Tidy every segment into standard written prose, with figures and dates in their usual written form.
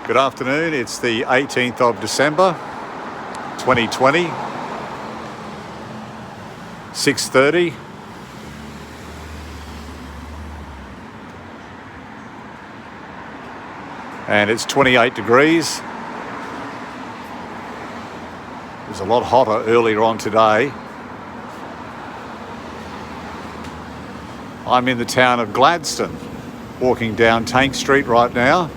Good afternoon, it's the 18th of December 2020, 6:30. And it's 28 degrees. It was a lot hotter earlier on today. I'm in the town of Gladstone, walking down Tank Street right now,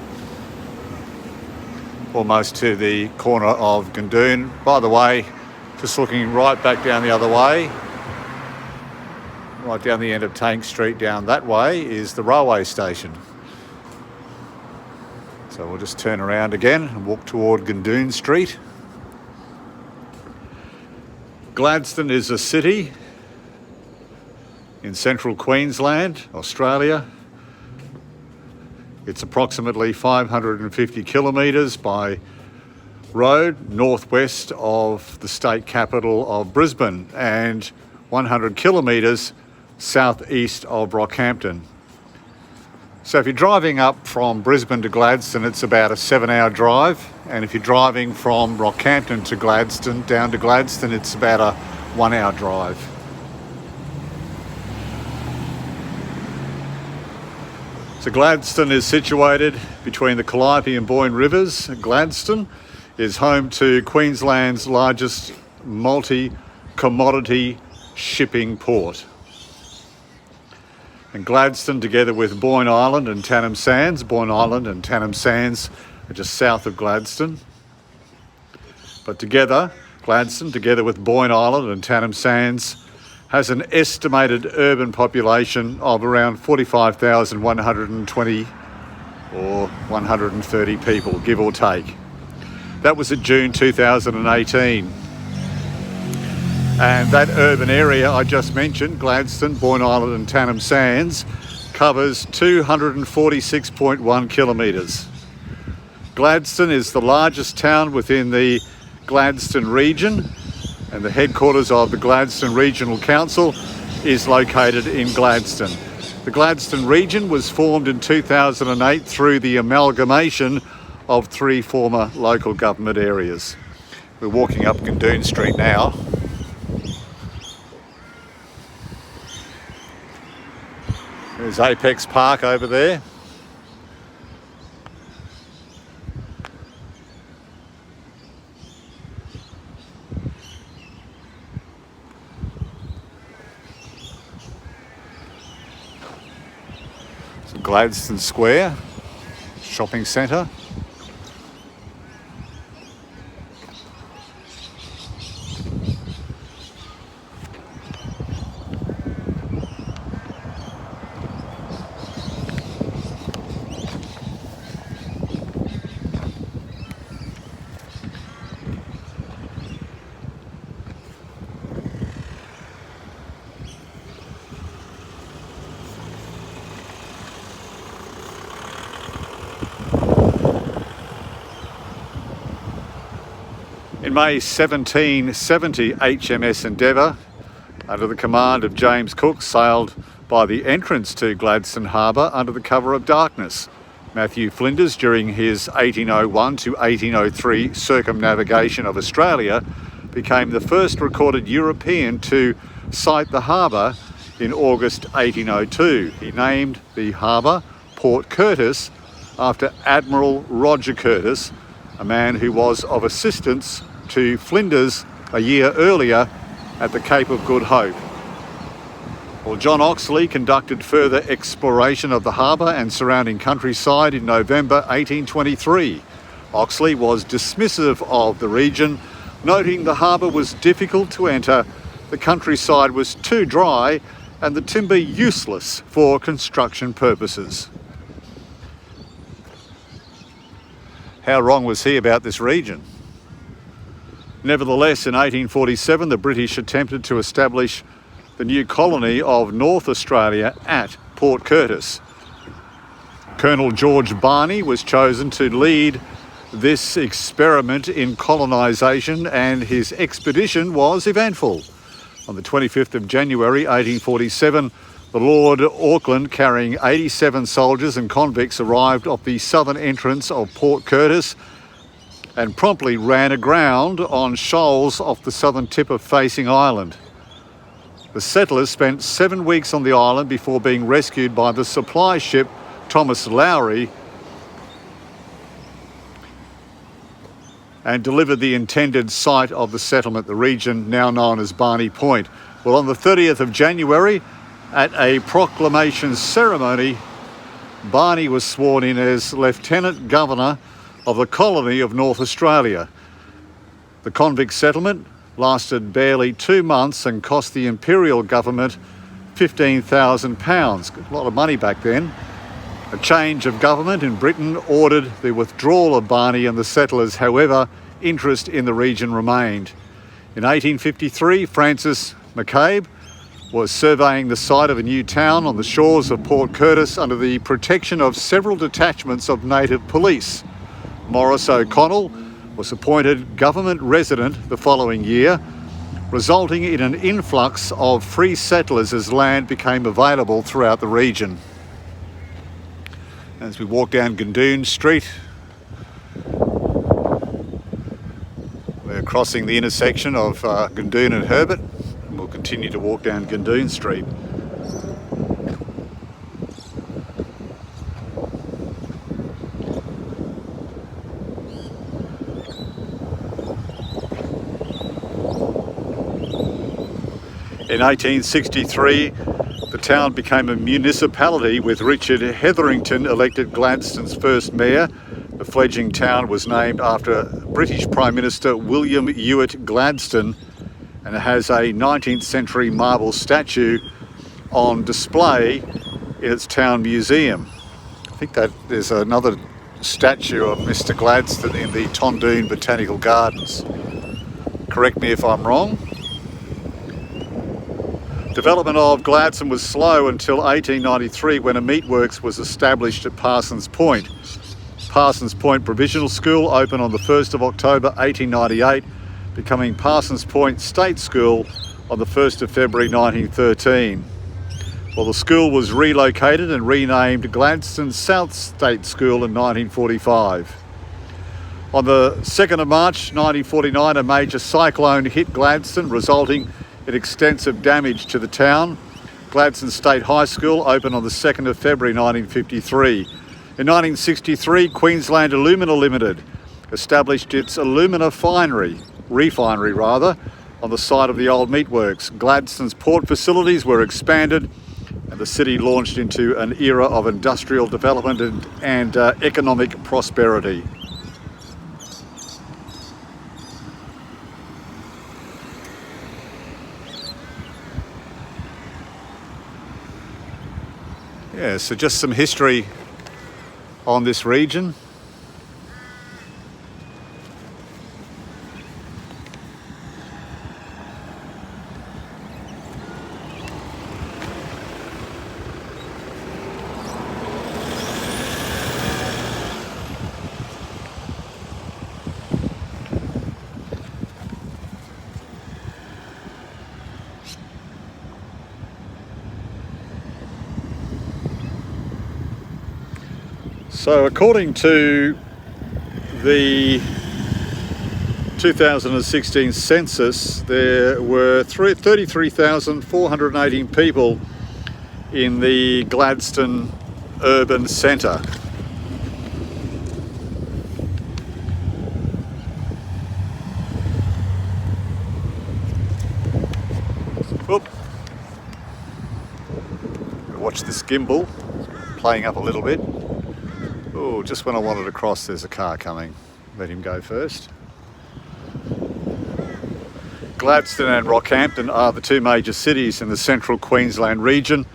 almost to the corner of Gundoon. By the way, just looking right back down the other way, right down the end of Tank Street down that way is the railway station. So we'll just turn around again and walk toward Gundoon Street. Gladstone is a city in central Queensland, Australia. It's approximately 550 kilometres by road northwest of the state capital of Brisbane and 100 kilometres southeast of Rockhampton. So if you're driving up from Brisbane to Gladstone, it's about a 7-hour drive. And if you're driving from Rockhampton to Gladstone, down to Gladstone, it's about a 1-hour drive. So Gladstone is situated between the Calliope and Boyne rivers. Gladstone is home to Queensland's largest multi-commodity shipping port. And Gladstone, together with Boyne Island and Tannum Sands, Boyne Island and Tannum Sands are just south of Gladstone. But together, Gladstone, together with Boyne Island and Tannum Sands, has an estimated urban population of around 45,120 or 130 people, give or take. That was at June 2018. And that urban area I just mentioned, Gladstone, Boyne Island and Tannum Sands, covers 246.1 kilometres. Gladstone is the largest town within the Gladstone region, and the headquarters of the Gladstone Regional Council is located in Gladstone. The Gladstone region was formed in 2008 through the amalgamation of 3 former local government areas. We're walking up Gundoon Street now. There's Apex Park over there. Gladstone Square shopping centre. In May 1770, HMS Endeavour, under the command of James Cook, sailed by the entrance to Gladstone Harbour under the cover of darkness. Matthew Flinders, during his 1801 to 1803 circumnavigation of Australia, became the first recorded European to sight the harbour in August 1802. He named the harbour Port Curtis after Admiral Roger Curtis, a man who was of assistance to Flinders a year earlier at the Cape of Good Hope. Well, John Oxley conducted further exploration of the harbour and surrounding countryside in November 1823. Oxley was dismissive of the region, noting the harbour was difficult to enter, the countryside was too dry, and the timber useless for construction purposes. How wrong was he about this region? Nevertheless, in 1847, the British attempted to establish the new colony of North Australia at Port Curtis. Colonel George Barney was chosen to lead this experiment in colonisation, and his expedition was eventful. On the 25th of January 1847, The Lord Auckland, carrying 87 soldiers and convicts, arrived off the southern entrance of Port Curtis and promptly ran aground on shoals off the southern tip of Facing Island. The settlers spent 7 weeks on the island before being rescued by the supply ship Thomas Lowry and delivered the intended site of the settlement, the region now known as Barney Point. Well, on the 30th of January, at a proclamation ceremony, Barney was sworn in as Lieutenant Governor of the colony of North Australia. The convict settlement lasted barely 2 months and cost the Imperial government £15,000. A lot of money back then. A change of government in Britain ordered the withdrawal of Barney and the settlers. However, interest in the region remained. In 1853, Francis McCabe was surveying the site of a new town on the shores of Port Curtis under the protection of several detachments of native police. Maurice O'Connell was appointed government resident the following year, resulting in an influx of free settlers as land became available throughout the region. As we walk down Gundoon Street, we're crossing the intersection of Gundoon and Herbert, and we'll continue to walk down Gundoon Street. In 1863, the town became a municipality with Richard Hetherington elected Gladstone's first mayor. The fledgling town was named after British Prime Minister William Ewart Gladstone, and it has a 19th century marble statue on display in its town museum. I think that there's another statue of Mr. Gladstone in the Tondoon Botanical Gardens. Correct me if I'm wrong. Development of Gladstone was slow until 1893, when a meatworks was established at Parsons Point. Parsons Point Provisional School opened on the 1st of October 1898, becoming Parsons Point State School on the 1st of February 1913. Well, the school was relocated and renamed Gladstone South State School in 1945. On the 2nd of March 1949, a major cyclone hit Gladstone, resulting in extensive damage to the town. Gladstone State High School opened on the 2nd of February 1953. In 1963, Queensland Alumina Limited established its alumina refinery on the site of the old meatworks. Gladstone's port facilities were expanded and the city launched into an era of industrial development and economic prosperity. Yeah, so just some history on this region. So according to the 2016 census, there were 33,418 people in the Gladstone urban centre. Oop. Watch this gimbal playing up a little bit. Oh, just when I wanted to cross, there's a car coming. Let him go first. Gladstone and Rockhampton are the two major cities in the central Queensland region.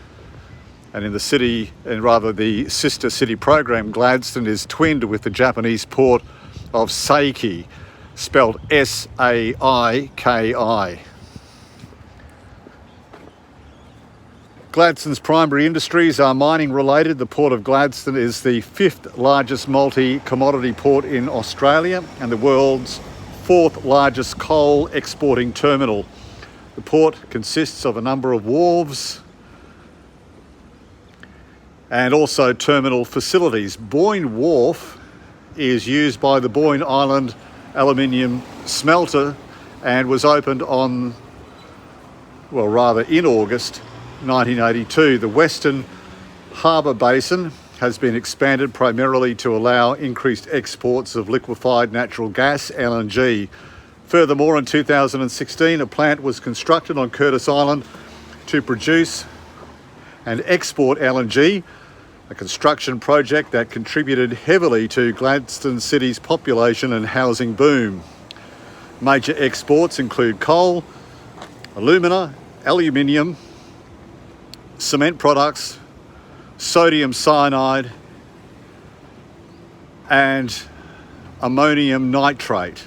And in the sister city program, Gladstone is twinned with the Japanese port of Saiki, spelled S-A-I-K-I. Gladstone's primary industries are mining related. The Port of Gladstone is the 5th largest multi-commodity port in Australia and the world's 4th largest coal exporting terminal. The port consists of a number of wharves, and also terminal facilities. Boyne Wharf is used by the Boyne Island aluminium smelter and was opened in August 1982. The Western Harbour Basin has been expanded primarily to allow increased exports of liquefied natural gas, LNG. Furthermore, in 2016, a plant was constructed on Curtis Island to produce and export LNG, a construction project that contributed heavily to Gladstone City's population and housing boom. Major exports include coal, alumina, aluminium, cement products, sodium cyanide, and ammonium nitrate.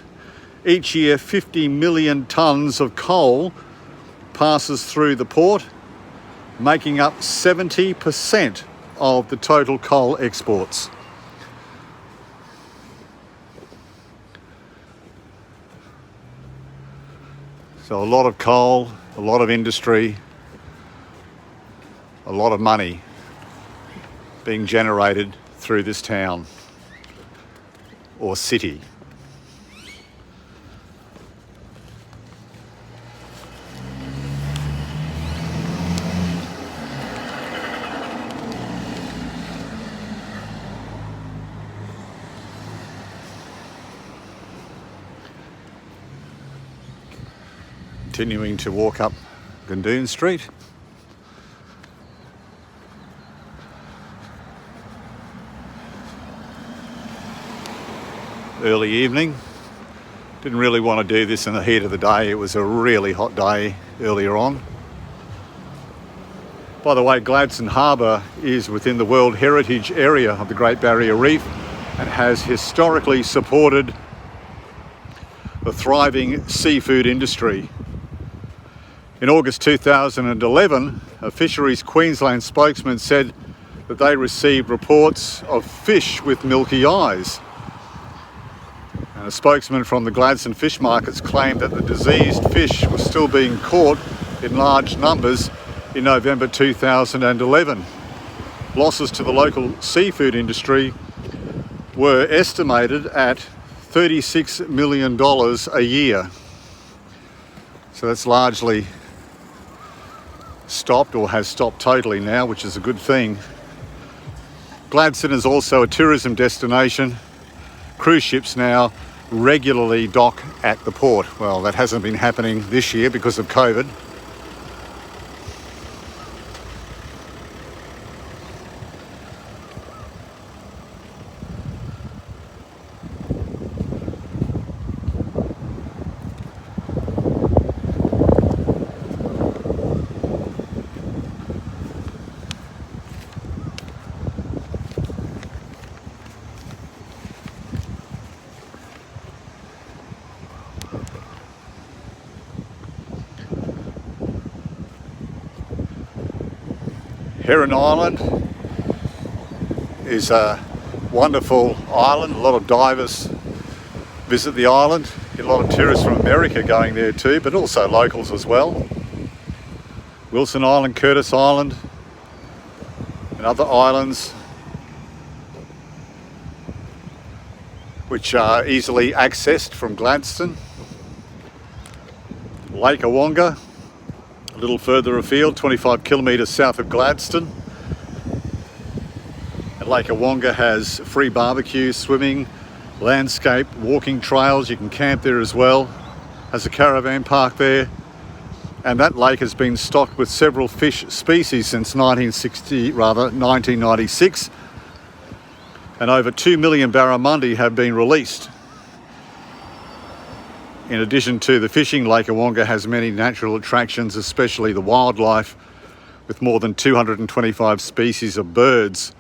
Each year, 50 million tonnes of coal passes through the port, making up 70% of the total coal exports. So a lot of coal, a lot of industry, a lot of money being generated through this town or city. Continuing to walk up Gundoon Street. Early evening. Didn't really want to do this in the heat of the day. It was a really hot day earlier on. By the way, Gladstone Harbour is within the World Heritage Area of the Great Barrier Reef and has historically supported the thriving seafood industry. In August 2011, a Fisheries Queensland spokesman said that they received reports of fish with milky eyes. And a spokesman from the Gladstone fish markets claimed that the diseased fish was still being caught in large numbers in November 2011. Losses to the local seafood industry were estimated at $36 million a year. So that's largely stopped, or has stopped totally now, which is a good thing. Gladstone is also a tourism destination. Cruise ships now regularly dock at the port. Well, that hasn't been happening this year because of COVID. Heron Island is a wonderful island. A lot of divers visit the island. Get a lot of tourists from America going there too, but also locals as well. Wilson Island, Curtis Island, and other islands which are easily accessed from Gladstone. Lake Awonga, a little further afield, 25 kilometres south of Gladstone. And Lake Awonga has free barbecue, swimming, landscape, walking trails. You can camp there as well. Has a caravan park there. And that lake has been stocked with several fish species since 1996. And over 2 million barramundi have been released. In addition to the fishing, Lake Awonga has many natural attractions, especially the wildlife, with more than 225 species of birds,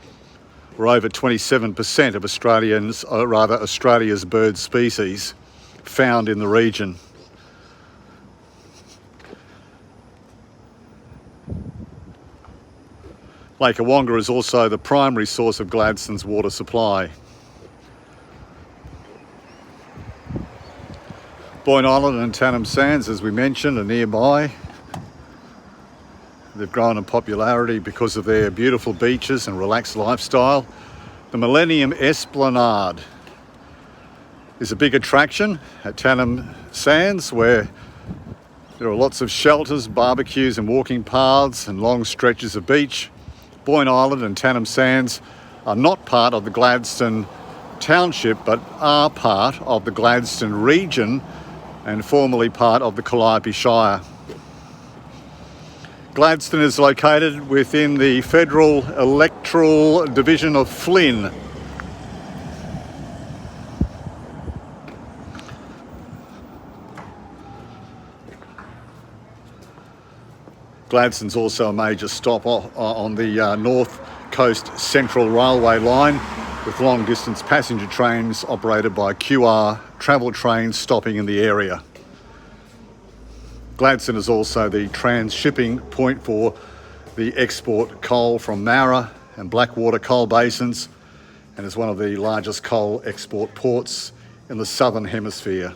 or over 27% of Australia's bird species found in the region. Lake Awonga is also the primary source of Gladstone's water supply. Boyne Island and Tannum Sands, as we mentioned, are nearby. They've grown in popularity because of their beautiful beaches and relaxed lifestyle. The Millennium Esplanade is a big attraction at Tannum Sands, where there are lots of shelters, barbecues and walking paths and long stretches of beach. Boyne Island and Tannum Sands are not part of the Gladstone Township, but are part of the Gladstone region and formerly part of the Calliope Shire. Gladstone is located within the Federal Electoral Division of Flynn. Gladstone's also a major stop on the North Coast Central Railway line, with long distance passenger trains operated by QR travel trains stopping in the area. Gladstone is also the transshipping point for the export coal from Marra and Blackwater coal basins, and is one of the largest coal export ports in the southern hemisphere.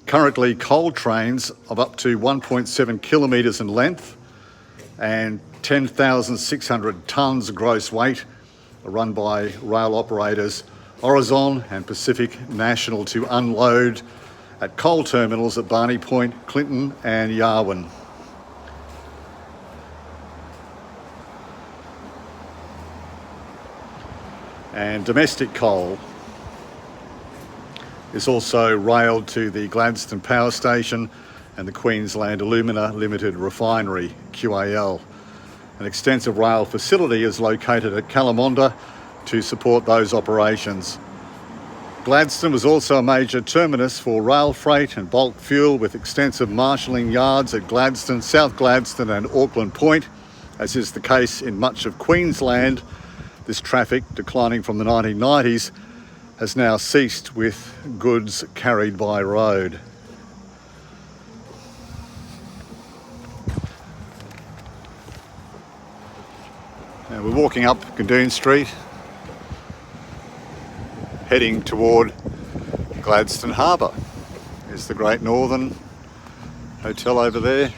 Currently, coal trains of up to 1.7 kilometres in length and 10,600 tonnes gross weight are run by rail operators Horizon and Pacific National to unload at coal terminals at Barney Point, Clinton and Yarwun. And domestic coal is also railed to the Gladstone Power Station and the Queensland Alumina Limited Refinery, QAL. An extensive rail facility is located at Kallamonda to support those operations. Gladstone was also a major terminus for rail freight and bulk fuel, with extensive marshalling yards at Gladstone, South Gladstone and Auckland Point. As is the case in much of Queensland, this traffic, declining from the 1990s, has now ceased, with goods carried by road. Now we're walking up Gandoon Street, heading toward Gladstone Harbour. There's the Great Northern Hotel over there.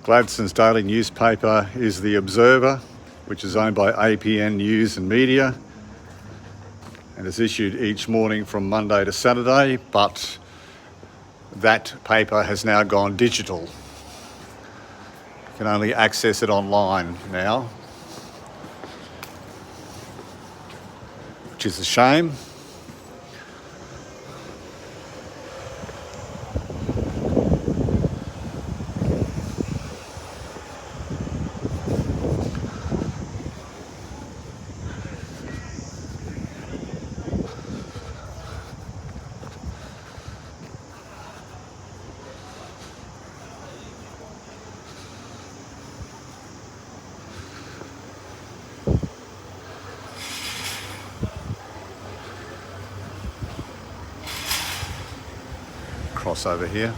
Gladstone's daily newspaper is The Observer, which is owned by APN News and Media and is issued each morning from Monday to Saturday, but that paper has now gone digital. You can only access it online now, which is a shame. Cross over here.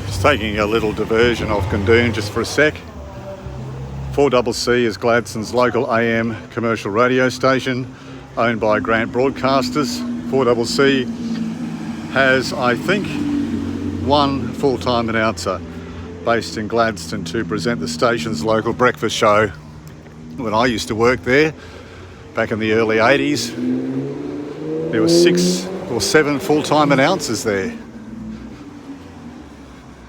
Just taking a little diversion off Gandoon just for a sec. 4CC is Gladstone's local AM commercial radio station, owned by Grant Broadcasters. 4CC has, I think, one full-time announcer based in Gladstone to present the station's local breakfast show. When I used to work there back in the early 80s, there were 6 or 7 full-time announcers there.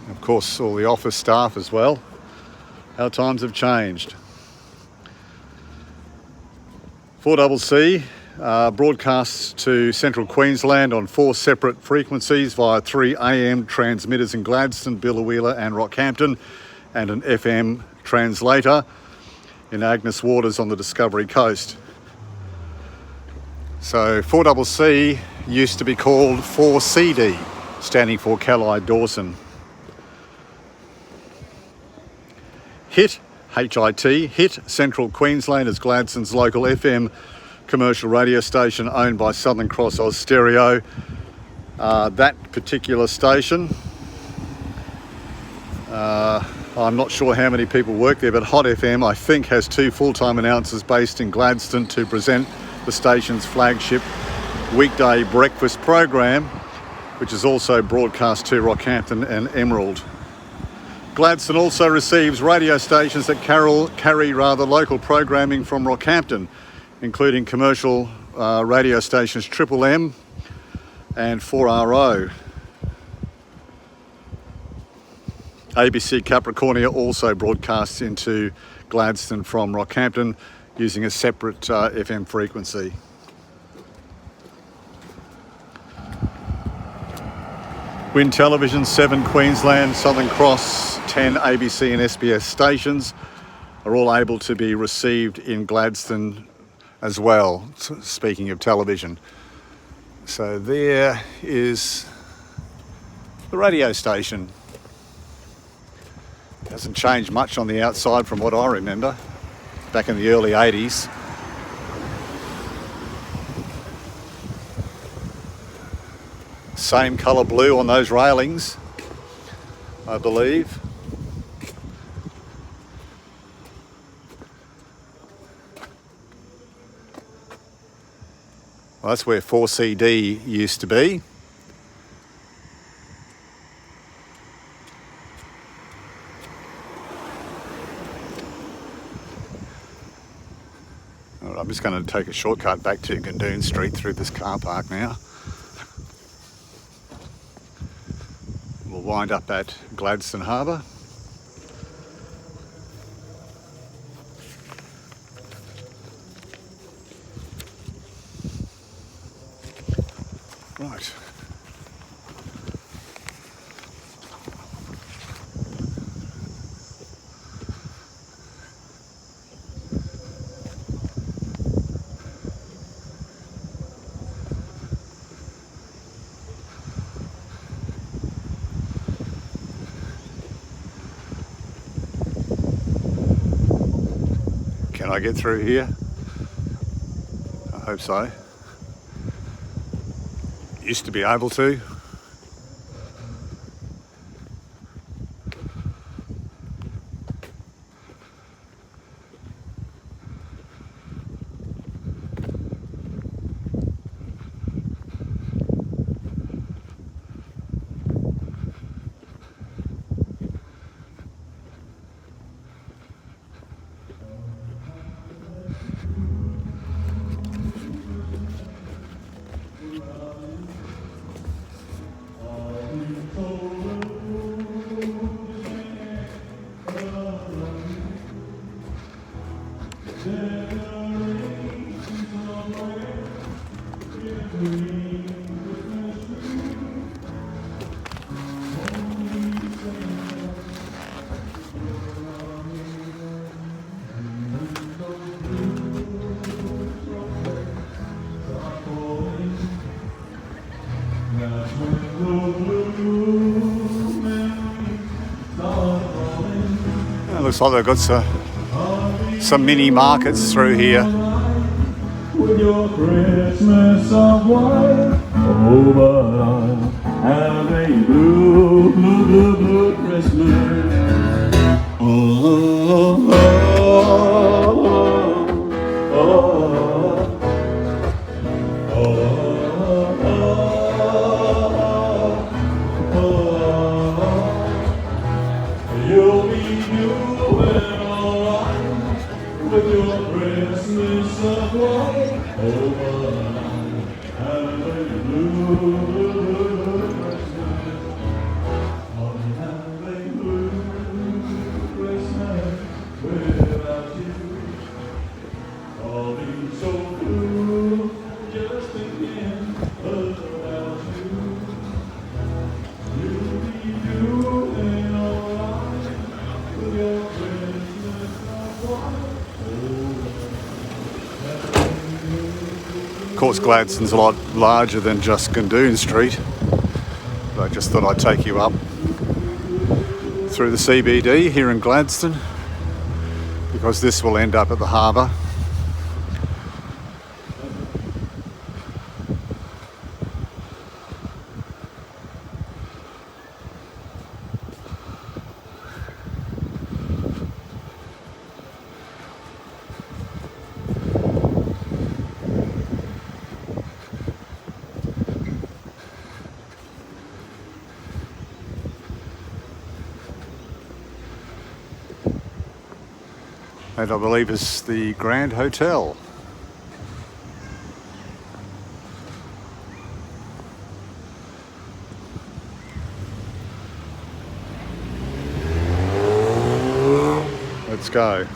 Of course, all the office staff as well. How times have changed. 4CC broadcasts to central Queensland on 4 separate frequencies via 3 AM transmitters in Gladstone, Billawheeler and Rockhampton, and an FM translator in Agnes Waters on the Discovery Coast. So 4CC used to be called 4CD, standing for Callide Dawson. HIT, H-I-T, HIT Central Queensland is Gladstone's local FM commercial radio station owned by Southern Cross Oz Stereo. That particular station, I'm not sure how many people work there, but Hot FM, I think, has 2 full-time announcers based in Gladstone to present the station's flagship weekday breakfast program, which is also broadcast to Rockhampton and Emerald. Gladstone also receives radio stations that carry local programming from Rockhampton, including commercial radio stations Triple M and 4RO. ABC Capricornia also broadcasts into Gladstone from Rockhampton using a separate FM frequency. Wind Television, 7 Queensland, Southern Cross, 10 ABC and SBS stations are all able to be received in Gladstone as well, speaking of television. So there is the radio station. Hasn't changed much on the outside from what I remember back in the early 80s. Same colour blue on those railings, I believe. Well, that's where 4CD used to be. I'm just going to take a shortcut back to Gandoon Street through this car park now. We'll wind up at Gladstone Harbour. Right. Can I get through here? I hope so. Used to be able to. Looks like they've got some mini markets through here. With your Christmas of white, oh, but I have a blue, blue, blue, blue Christmas. Oh, oh, oh, oh, oh, oh, oh. You'll be doing alright with your Christmas of white. Oh, have a blue, blue, blue Christmas. Oh, have a blue Christmas without you. I'll be so blue. Of course, Gladstone's a lot larger than just Gundoon Street, but I just thought I'd take you up through the CBD here in Gladstone, because this will end up at the harbour. And I believe it's the Grand Hotel. Let's go.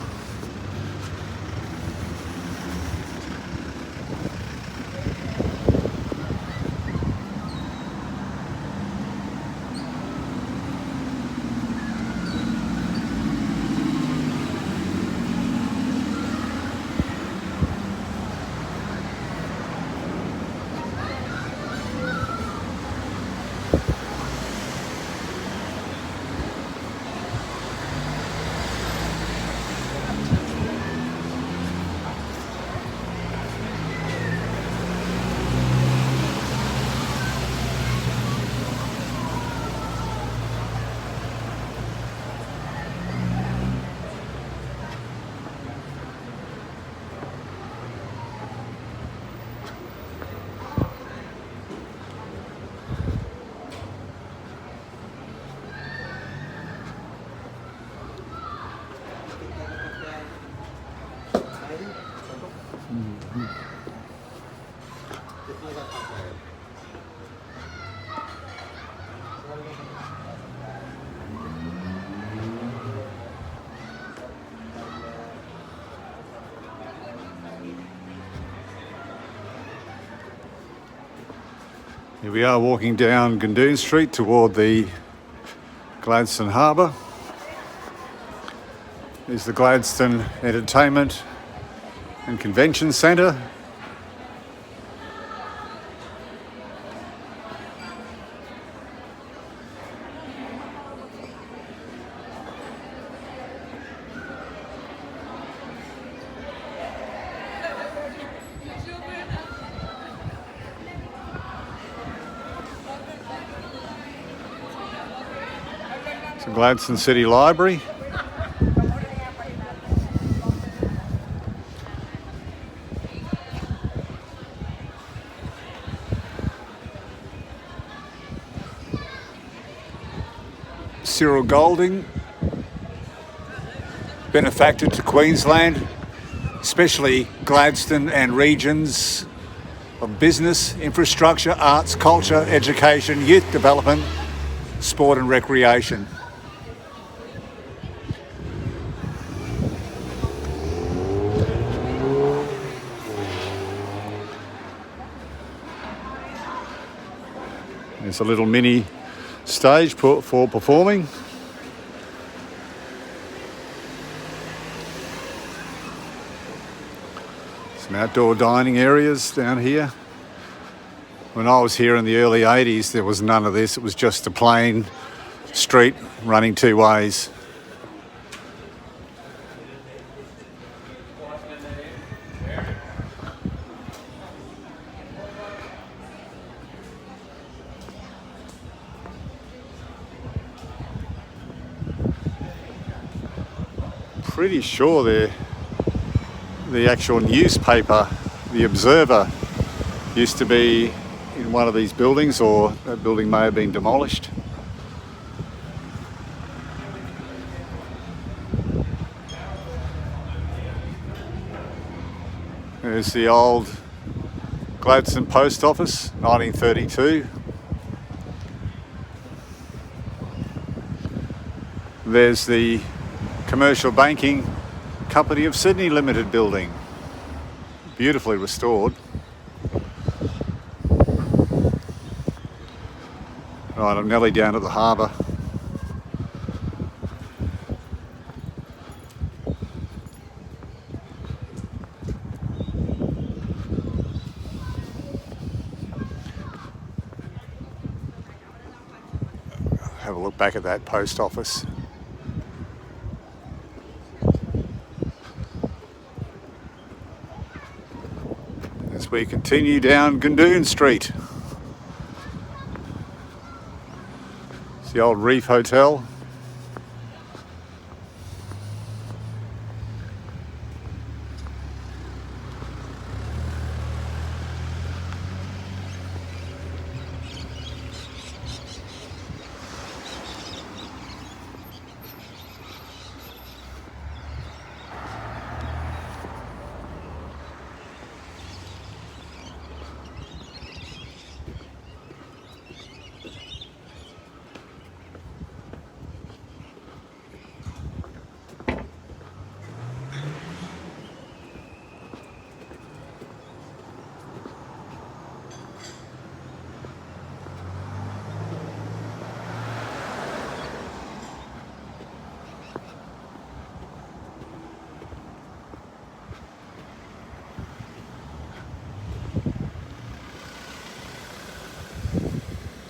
Here we are walking down Gundoon Street toward the Gladstone Harbour. There's the Gladstone Entertainment and Convention Centre. It's the Gladstone City Library. Cyril Golding, benefactor to Queensland, especially Gladstone and regions of business, infrastructure, arts, culture, education, youth development, sport and recreation. There's a little mini stage for performing. Some outdoor dining areas down here. When I was here in the early 80s, there was none of this. It was just a plain street running two ways. Pretty sure the actual newspaper, the Observer, used to be in one of these buildings, or that building may have been demolished. There's the old Gladstone Post Office, 1932. There's the Commercial Banking Company of Sydney Limited building, beautifully restored. Right, I'm nearly down at the harbour. a look back at that post office. As we continue down Gundoon Street. It's the old Reef Hotel.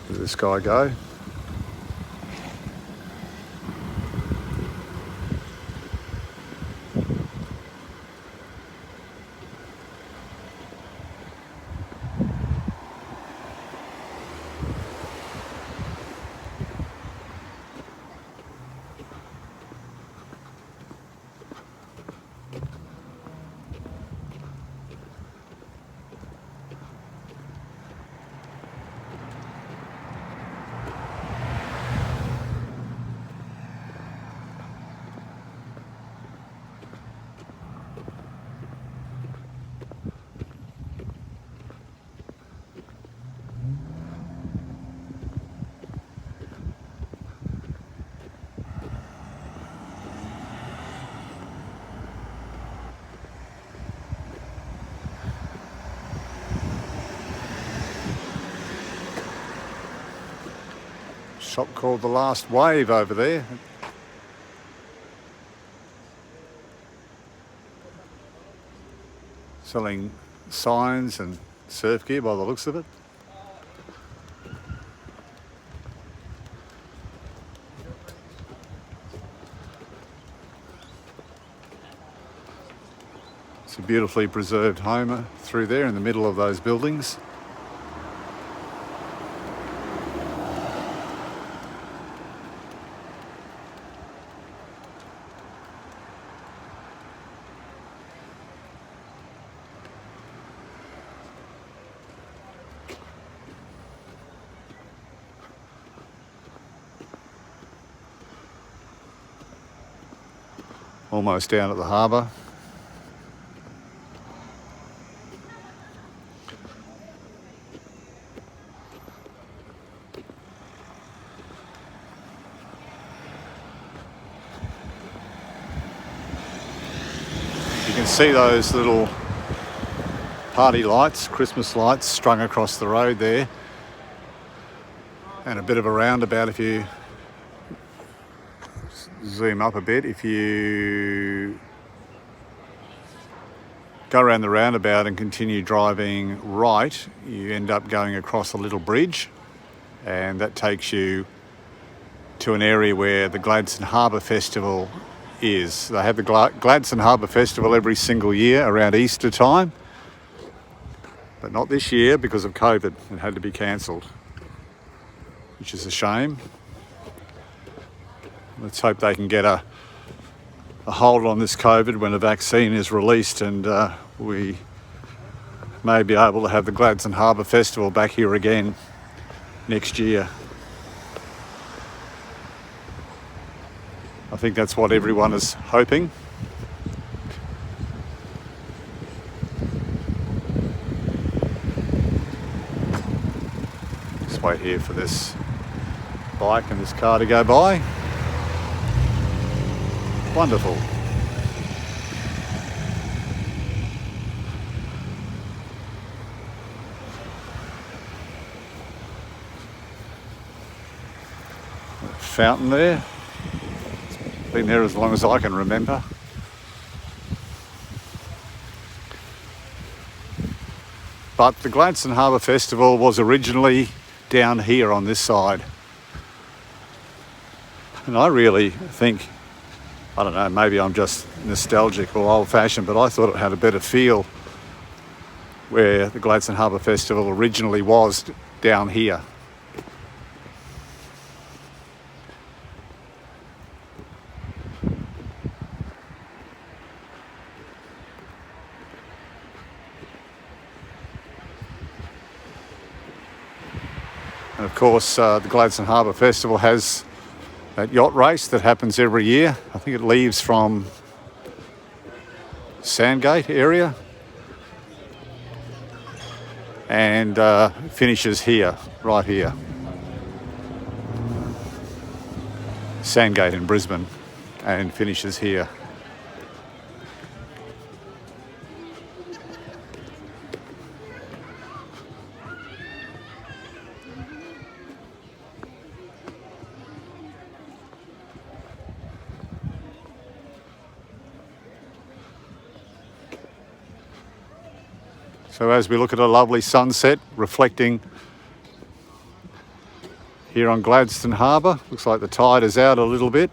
Look at this guy go. Shop called The Last Wave over there. Selling signs and surf gear by the looks of it. It's a beautifully preserved home through there in the middle of those buildings. Almost down at the harbour. You can see those little party lights, Christmas lights strung across the road there. And a bit of a roundabout if you zoom up a bit. If you go around the roundabout and continue driving right, you end up going across a little bridge, and that takes you to an area where the Gladstone Harbour Festival is. They have the Gladstone Harbour Festival every single year around Easter time, but not this year because of COVID. It had to be cancelled, which is a shame. Let's hope they can get a hold on this COVID when a vaccine is released, and we may be able to have the Gladstone Harbour Festival back here again next year. I think that's what everyone is hoping. Just wait here for this bike and this car to go by. Wonderful. Fountain there. It's been there as long as I can remember. But the Gladstone Harbour Festival was originally down here on this side. And I really think, I don't know, maybe I'm just nostalgic or old-fashioned, but I thought it had a better feel where the Gladstone Harbour Festival originally was, down here. And of course, the Gladstone Harbour Festival has that yacht race that happens every year. I think it leaves from Sandgate area and finishes here, right here. Sandgate in Brisbane, and finishes here. So as we look at a lovely sunset reflecting here on Gladstone Harbour, looks like the tide is out a little bit.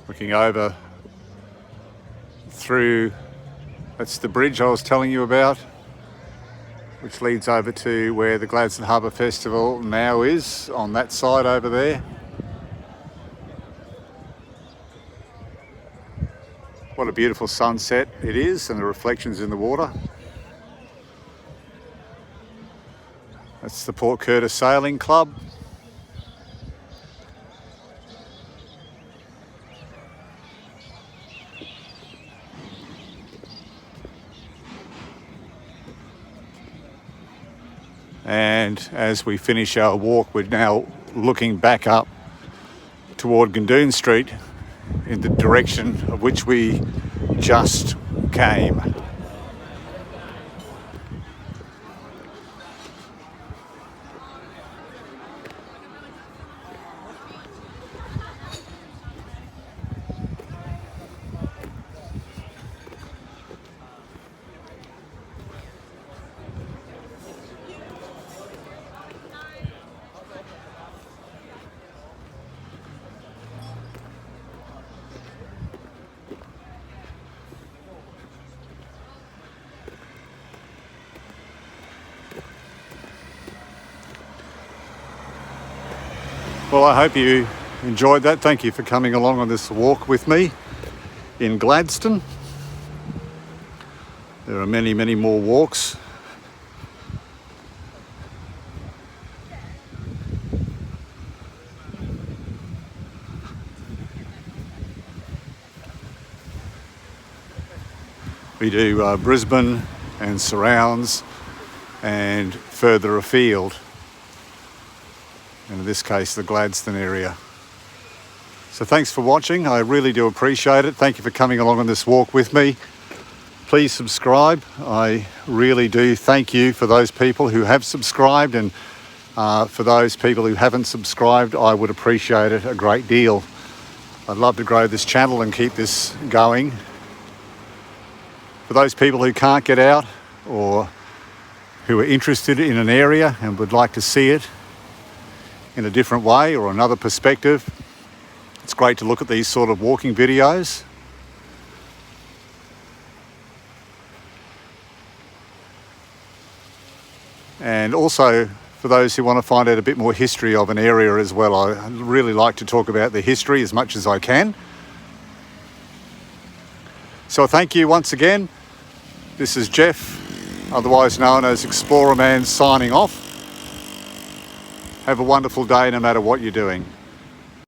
Looking over through, that's the bridge I was telling you about, which leads over to where the Gladstone Harbour Festival now is, on that side over there. What a beautiful sunset it is, and the reflections in the water. That's the Port Curtis Sailing Club. And as we finish our walk, we're now looking back up toward Gundoon Street in the direction of which we just came. Well, I hope you enjoyed that. Thank you for coming along on this walk with me in Gladstone. There are many, many more walks. We do Brisbane and surrounds and further afield. And in this case, the Gladstone area. So thanks for watching. I really do appreciate it. Thank you for coming along on this walk with me. Please subscribe. I really do thank you for those people who have subscribed, and for those people who haven't subscribed, I would appreciate it a great deal. I'd love to grow this channel and keep this going. For those people who can't get out or who are interested in an area and would like to see it in a different way or another perspective, it's great to look at these sort of walking videos. And also for those who want to find out a bit more history of an area as well. I really like to talk about the history as much as I can. So thank you once again. This is Jeff, otherwise known as Explorerman, signing off. Have a wonderful day no matter what you're doing.